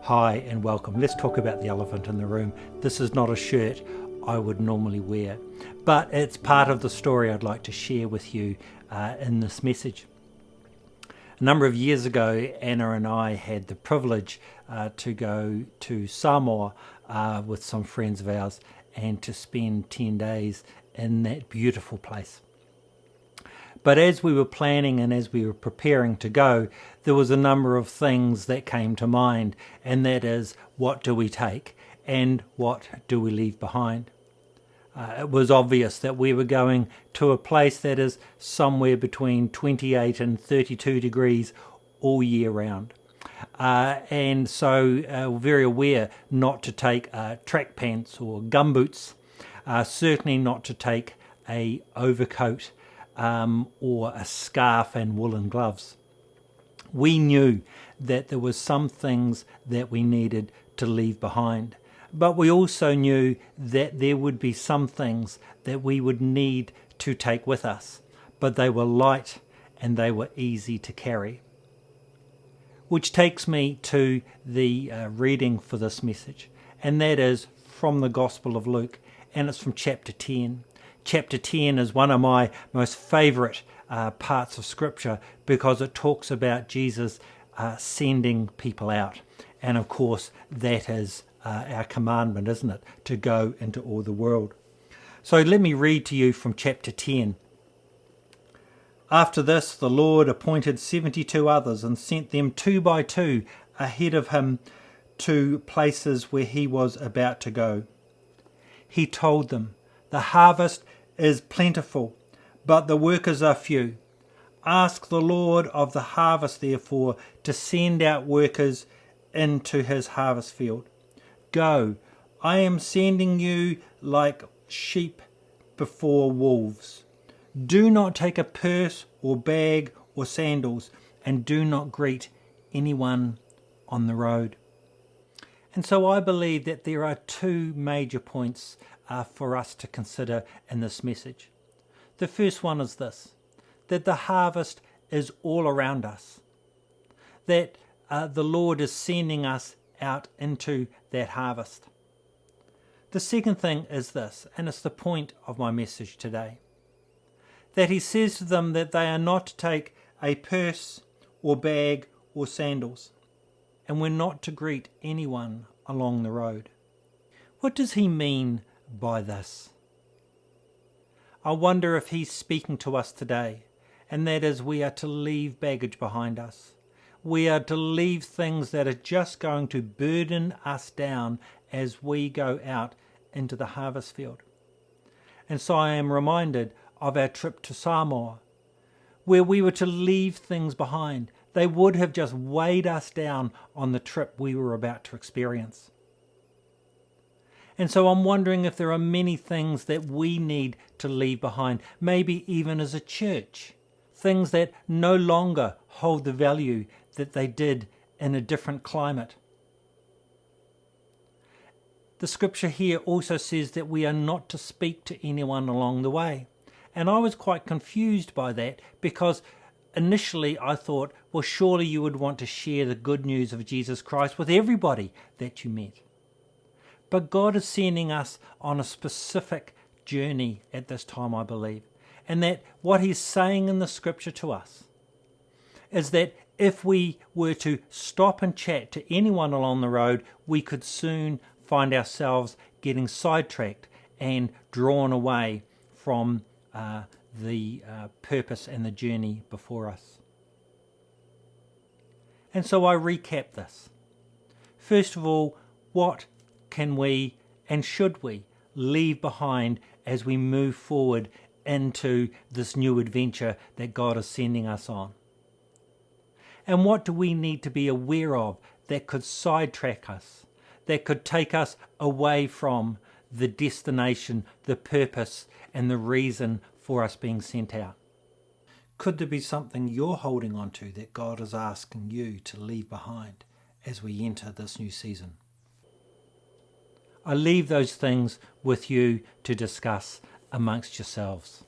Hi and welcome. Let's talk about the elephant in the room. This is not a shirt I would normally wear, but it's part of the story I'd like to share with you in this message. A number of years ago, Anna and I had the privilege to go to Samoa with some friends of ours and to spend 10 days in that beautiful place. But as we were planning and as we were preparing to go, there was a number of things that came to mind, and that is, what do we take and what do we leave behind? It was obvious that we were going to a place that is somewhere between 28 and 32 degrees all year round. And so very aware not to take track pants or gumboots, certainly not to take a overcoat or a scarf and woolen gloves. We knew that there were some things that we needed to leave behind, but we also knew that there would be some things that we would need to take with us, but they were light and they were easy to carry. Which takes me to the reading for this message, and that is from the Gospel of Luke, and it's from chapter 10. Chapter 10 is one of my most favourite parts of Scripture because it talks about Jesus sending people out. And of course, that is our commandment, isn't it? To go into all the world. So let me read to you from chapter 10. After this, the Lord appointed 72 others and sent them 2 by 2 ahead of him to places where he was about to go. He told them, "The harvest is plentiful, but the workers are few. Ask the Lord of the harvest, therefore, to send out workers into his harvest field. Go, I am sending you like sheep before wolves. Do not take a purse or bag or sandals, and do not greet anyone on the road." And so I believe that there are 2 major points for us to consider in this message. The first one is this, that the harvest is all around us, that the Lord is sending us out into that harvest. The second thing is this, and it's the point of my message today, that he says to them that they are not to take a purse or bag or sandals, and we're not to greet anyone along the road. What does he mean by this? I wonder if he's speaking to us today, and that is, we are to leave baggage behind us. We are to leave things that are just going to burden us down as we go out into the harvest field. And so I am reminded of our trip to Samoa, where we were to leave things behind. They would have just weighed us down on the trip we were about to experience. And so I'm wondering if there are many things that we need to leave behind, maybe even as a church, things that no longer hold the value that they did in a different climate. The scripture here also says that we are not to speak to anyone along the way. And I was quite confused by that, because initially I thought, well, surely you would want to share the good news of Jesus Christ with everybody that you met. But God is sending us on a specific journey at this time, I believe. And that what he's saying in the scripture to us is that if we were to stop and chat to anyone along the road, we could soon find ourselves getting sidetracked and drawn away from the purpose and the journey before us. And so I recap this. First of all, what can we and should we leave behind as we move forward into this new adventure that God is sending us on? And what do we need to be aware of that could sidetrack us, that could take us away from the destination, the purpose, and the reason for us being sent out? Could there be something you're holding on to that God is asking you to leave behind as we enter this new season? I leave those things with you to discuss amongst yourselves.